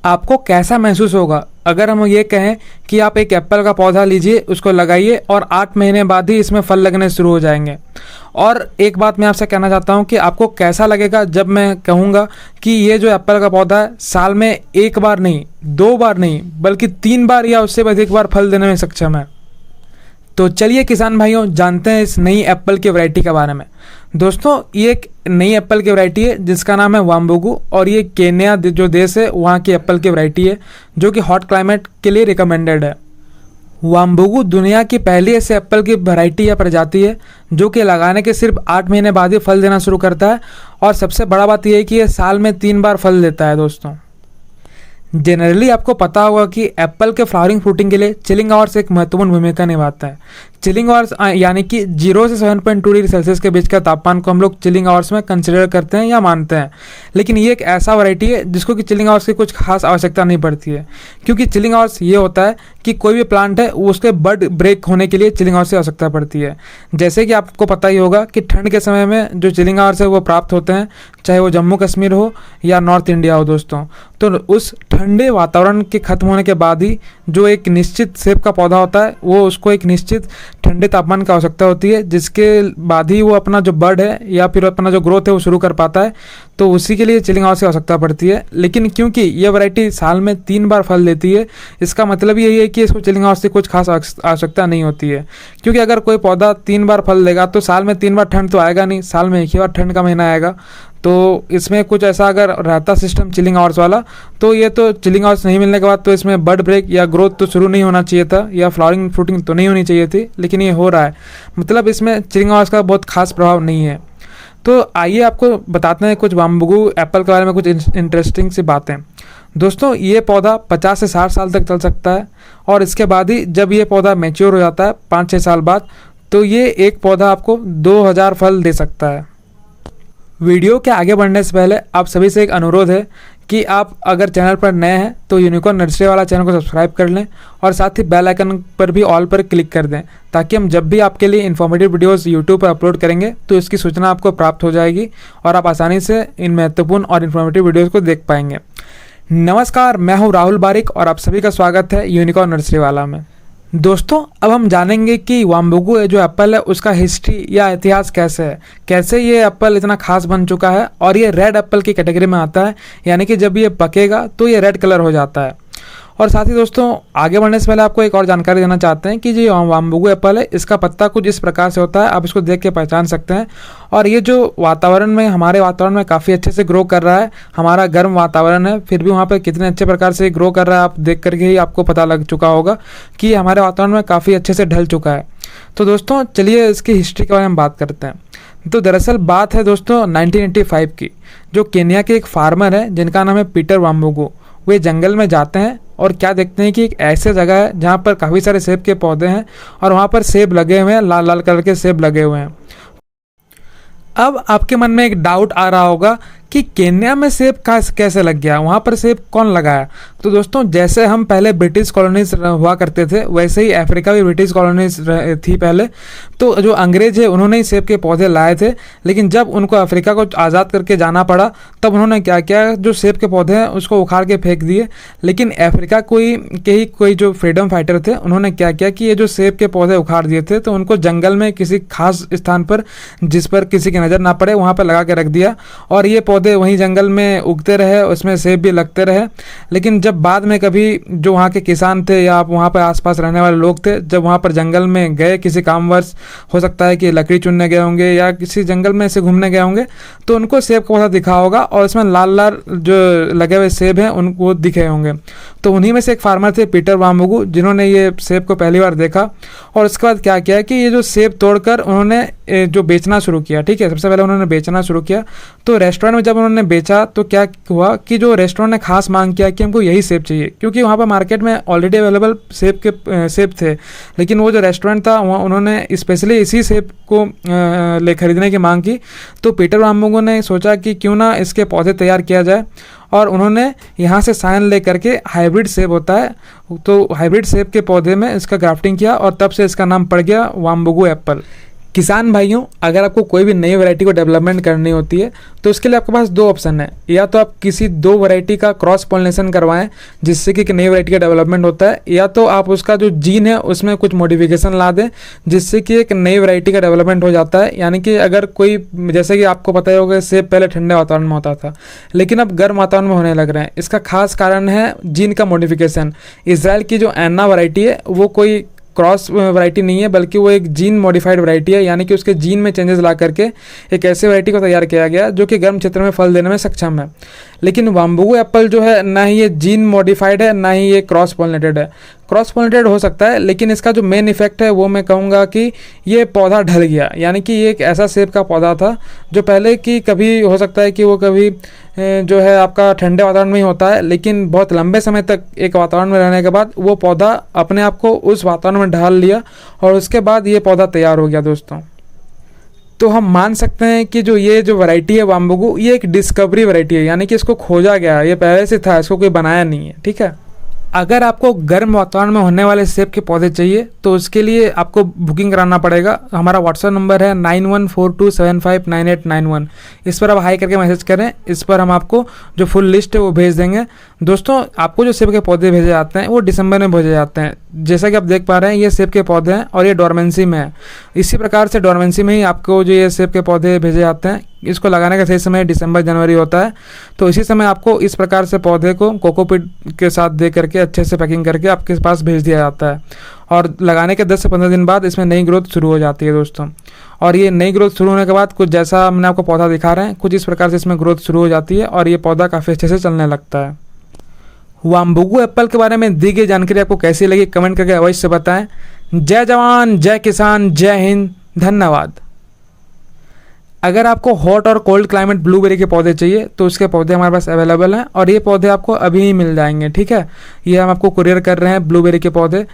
आपको कैसा महसूस होगा अगर हम ये कहें कि आप एक एप्पल का पौधा लीजिए, उसको लगाइए और 8 महीने बाद ही इसमें फल लगने शुरू हो जाएंगे। और एक बात मैं आपसे कहना चाहता हूँ कि आपको कैसा लगेगा जब मैं कहूँगा कि ये जो एप्पल का पौधा है साल में 1 बार नहीं, 2 बार नहीं, बल्कि 3 बार या उससे अधिक बार फल देने में सक्षम है। तो चलिए किसान भाइयों, जानते हैं इस नई एप्पल की वैरायटी के बारे में। दोस्तों, ये एक नई एप्पल की वैरायटी है जिसका नाम है वाम्बुगु, और ये केन्या जो देश है वहाँ की एप्पल की वैरायटी है जो कि हॉट क्लाइमेट के लिए रिकमेंडेड है। वाम्बुगु दुनिया की पहली ऐसे एप्पल की वैरायटी या प्रजाति है जो कि लगाने के सिर्फ 8 महीने बाद ही फल देना शुरू करता है, और सबसे बड़ा बात यह है कि ये साल में 3 बार फल देता है। दोस्तों, जनरली आपको पता होगा कि एप्पल के फ्लावरिंग फ्रूटिंग के लिए चिलिंग आवर्स एक महत्वपूर्ण भूमिका निभाता है। चिलिंग आवर्स यानी कि 0 से 7.2 डिग्री सेल्सियस के बीच का तापमान को हम लोग चिलिंग आवर्स में कंसिडर करते हैं या मानते हैं। लेकिन ये एक ऐसा वैरायटी है जिसको कि चिलिंग आवर्स की कुछ खास आवश्यकता नहीं पड़ती है, क्योंकि चिलिंग आवर्स ये होता है कि कोई भी प्लांट है उसके बड ब्रेक होने के लिए चिलिंग आवर्स की आवश्यकता पड़ती है। जैसे कि आपको पता ही होगा कि ठंड के समय में जो चिलिंग आवर्स है वो प्राप्त होते हैं, चाहे वो जम्मू कश्मीर हो या नॉर्थ इंडिया हो। दोस्तों, तो उस ठंडे वातावरण के खत्म होने के बाद ही जो एक निश्चित शेप का पौधा होता है वो उसको एक निश्चित ठंडे तापमान की आवश्यकता होती है, जिसके बाद ही वो अपना जो बर्ड है या फिर अपना जो ग्रोथ है वो शुरू कर पाता है। तो उसी के लिए चिलिंग आवर्स की आवश्यकता पड़ती है। लेकिन क्योंकि ये वैरायटी साल में 3 बार फल देती है, इसका मतलब यही है कि इसको चिलिंग आवर्स की कुछ खास आवश्यकता नहीं होती है। क्योंकि अगर कोई पौधा 3 बार फल देगा तो साल में 3 बार ठंड तो आएगा नहीं, साल में 1 ही बार ठंड का महीना आएगा। तो इसमें कुछ ऐसा अगर रहता सिस्टम चिलिंग आवर्स वाला, तो ये तो चिलिंग आवर्स नहीं मिलने के बाद तो इसमें बर्ड ब्रेक या ग्रोथ तो शुरू नहीं होना चाहिए था, या फ्लावरिंग फ्रूटिंग तो नहीं होनी चाहिए थी, लेकिन ये हो रहा है। मतलब इसमें चिलिंग आवर्स का बहुत खास प्रभाव नहीं है। तो आइए आपको बताते हैं कुछ वाम्बुगु एप्पल के बारे में कुछ इंटरेस्टिंग सी बातें। दोस्तों, ये पौधा 50 से 60 साल तक चल सकता है, और इसके बाद ही जब ये पौधा मैच्योर हो जाता है 5-6 साल बाद, तो ये एक पौधा आपको 2000 फल दे सकता है। वीडियो के आगे बढ़ने से पहले आप सभी से एक अनुरोध है कि आप अगर चैनल पर नए हैं तो यूनिकॉर्न नर्सरी वाला चैनल को सब्सक्राइब कर लें, और साथ ही बेल आइकन पर भी ऑल पर क्लिक कर दें, ताकि हम जब भी आपके लिए इन्फॉर्मेटिव वीडियोस यूट्यूब पर अपलोड करेंगे तो इसकी सूचना आपको प्राप्त हो जाएगी और आप आसानी से इन महत्वपूर्ण और इन्फॉर्मेटिव वीडियोज़ को देख पाएंगे। नमस्कार, मैं हूँ राहुल बारिक और आप सभी का स्वागत है यूनिकॉर्न नर्सरी वाला में। दोस्तों, अब हम जानेंगे कि वाम्बुगु जो एप्पल है उसका हिस्ट्री या इतिहास कैसे है, कैसे ये एप्पल इतना खास बन चुका है, और ये रेड एप्पल की कैटेगरी में आता है, यानी कि जब ये पकेगा तो ये रेड कलर हो जाता है। और साथ ही दोस्तों, आगे बढ़ने से पहले आपको एक और जानकारी देना चाहते हैं कि जो वाम्बुगु एप्पल है इसका पत्ता कुछ इस प्रकार से होता है, आप इसको देख के पहचान सकते हैं। और ये जो वातावरण में, हमारे वातावरण में काफ़ी अच्छे से ग्रो कर रहा है। हमारा गर्म वातावरण है, फिर भी वहाँ पर कितने अच्छे प्रकार से ग्रो कर रहा है आप देख करके ही आपको पता लग चुका होगा कि हमारे वातावरण में काफ़ी अच्छे से ढल चुका है। तो दोस्तों, चलिए इसकी हिस्ट्री के बारे में बात करते हैं। तो दरअसल बात है दोस्तों 1985 की, जो केन्या के एक फार्मर है जिनका नाम है पीटर वाम्बुगु। वे जंगल में जाते हैं और क्या देखते हैं कि एक ऐसे जगह है जहाँ पर काफ़ी सारे सेब के पौधे हैं, और वहाँ पर सेब लगे हुए हैं, लाल लाल कलर के सेब लगे हुए हैं। अब आपके मन में एक डाउट आ रहा होगा कि केन्या में सेब कैसे लग गया, वहाँ पर सेब कौन लगाया। तो दोस्तों, जैसे हम पहले ब्रिटिश कॉलोनीज हुआ करते थे, वैसे ही अफ्रीका भी ब्रिटिश कॉलोनीज थी पहले। तो जो अंग्रेज है उन्होंने ही सेब के पौधे लाए थे, लेकिन जब उनको अफ्रीका को आज़ाद करके जाना पड़ा तब उन्होंने क्या किया, जो सेब के पौधे हैं उसको उखाड़ के फेंक दिए। लेकिन अफ्रीका कोई जो फ्रीडम फाइटर थे उन्होंने क्या किया कि ये जो सेब के पौधे उखाड़ दिए थे तो उनको जंगल में किसी खास स्थान पर, जिस पर किसी की नज़र ना पड़े, वहाँ पर लगा के रख दिया, और ये पौधे वहीं जंगल में उगते रहे, उसमें सेब भी लगते रहे। लेकिन जब बाद में कभी जो वहाँ के किसान थे या वहाँ पर आसपास रहने वाले लोग थे, जब वहाँ पर जंगल में गए किसी कामवर्ष, हो सकता है कि लकड़ी चुनने गए होंगे या किसी जंगल में ऐसे घूमने गए होंगे, तो उनको सेब का पौधा दिखा होगा और उसमें लाल लाल जो लगे हुए सेब हैं उनको दिखे होंगे। तो उन्हीं में से एक फार्मर थे पीटर वाम्बुगु, जिन्होंने ये सेब को पहली बार देखा, और उसके बाद क्या किया कि ये जो सेब तोड़कर उन्होंने जो बेचना शुरू किया। ठीक है, सबसे पहले उन्होंने बेचना शुरू किया। तो रेस्टोरेंट में जब उन्होंने बेचा तो क्या हुआ कि जो रेस्टोरेंट ने खास मांग किया कि हमको यही सेब चाहिए, क्योंकि वहाँ पर मार्केट में ऑलरेडी अवेलेबल सेब थे। लेकिन वो जो रेस्टोरेंट था वहाँ उन्होंने स्पेशली इसी सेब को खरीदने की मांग की। तो पीटर वाम्बुगु ने सोचा कि क्यों ना इसके पौधे तैयार किया जाए, और उन्होंने यहाँ से साइन ले करके हाइब्रिड सेब होता है, तो हाइब्रिड सेब के पौधे में इसका ग्राफ्टिंग किया, और तब से इसका नाम पड़ गया वाम्बुगु एप्पल। किसान भाइयों, अगर आपको कोई भी नई वैरायटी को डेवलपमेंट करनी होती है तो उसके लिए आपके पास दो ऑप्शन है। या तो आप किसी दो वैरायटी का क्रॉस पॉलिनेशन करवाएं जिससे कि एक नई वैरायटी का डेवलपमेंट होता है, या तो आप उसका जो जीन है उसमें कुछ मॉडिफिकेशन ला दें जिससे कि एक नई वैरायटी का डेवलपमेंट हो जाता है। यानी कि अगर कोई, जैसे कि आपको पता ही होगा, सेब पहले ठंडे वातावरण में होता था लेकिन अब गर्म वातावरण में होने लग रहे हैं। इसका खास कारण है जीन का मॉडिफिकेशन। इजराइल की जो एन्ना वैरायटी है वो कोई क्रॉस वैरायटी नहीं है बल्कि वो एक जीन मॉडिफाइड वैरायटी है, यानी कि उसके जीन में चेंजेस ला करके एक ऐसे वैरायटी को तैयार किया गया जो कि गर्म क्षेत्र में फल देने में सक्षम है। लेकिन वाम्बुगु एप्पल जो है ना ही ये जीन मॉडिफाइड है ना ही ये क्रॉस पॉलिनेटेड है। क्रॉस पॉलिनेटेड हो सकता है लेकिन इसका जो मेन इफेक्ट है वो मैं कहूँगा कि ये पौधा ढल गया। यानी कि ये एक ऐसा सेब का पौधा था जो पहले की कभी हो सकता है कि वो कभी जो है आपका ठंडे वातावरण में ही होता है, लेकिन बहुत लंबे समय तक एक वातावरण में रहने के बाद वो पौधा अपने आप को उस वातावरण में ढाल लिया और उसके बाद ये पौधा तैयार हो गया दोस्तों। तो हम मान सकते हैं कि जो वैरायटी है वाम्बुगु, ये एक डिस्कवरी वैरायटी है, यानी कि इसको खोजा गया है, ये पहले से था, इसको कोई बनाया नहीं है। ठीक है। अगर आपको गर्म वातावरण में होने वाले सेब के पौधे चाहिए तो उसके लिए आपको बुकिंग कराना पड़ेगा। हमारा व्हाट्सएप नंबर है 9142759891। इस पर आप हाई करके मैसेज करें, इस पर हम आपको जो फुल लिस्ट है वो भेज देंगे। दोस्तों, आपको जो सेब के पौधे भेजे जाते हैं वो दिसंबर में भेजे जाते हैं। जैसा कि आप देख पा रहे हैं ये सेब के पौधे हैं और ये डोरमेंसी में है। इसी प्रकार से डोरमेंसी में ही आपको जो ये सेब के पौधे भेजे जाते हैं, इसको लगाने का सही समय दिसंबर जनवरी होता है। तो इसी समय आपको इस प्रकार से पौधे को कोकोपीट के साथ दे करके अच्छे से पैकिंग करके आपके पास भेज दिया जाता है और लगाने के 10 से 15 दिन बाद इसमें नई ग्रोथ शुरू हो जाती है दोस्तों। और ये नई ग्रोथ शुरू होने के बाद कुछ जैसा मैंने आपको पौधा दिखा रहे हैं, कुछ इस प्रकार से इसमें ग्रोथ शुरू हो जाती है और ये पौधा काफ़ी अच्छे से चलने लगता है। वाम्बुगु एप्पल के बारे में दी गई जानकारी आपको कैसी लगी कमेंट करके अवश्य बताएं। जय जवान, जय किसान, जय हिंद, धन्यवाद। अगर आपको हॉट और कोल्ड क्लाइमेट ब्लूबेरी के पौधे चाहिए तो उसके पौधे हमारे पास अवेलेबल हैं और ये पौधे आपको अभी ही मिल जाएंगे। ठीक है, ये हम आपको कुरियर कर रहे हैं ब्लूबेरी के पौधे।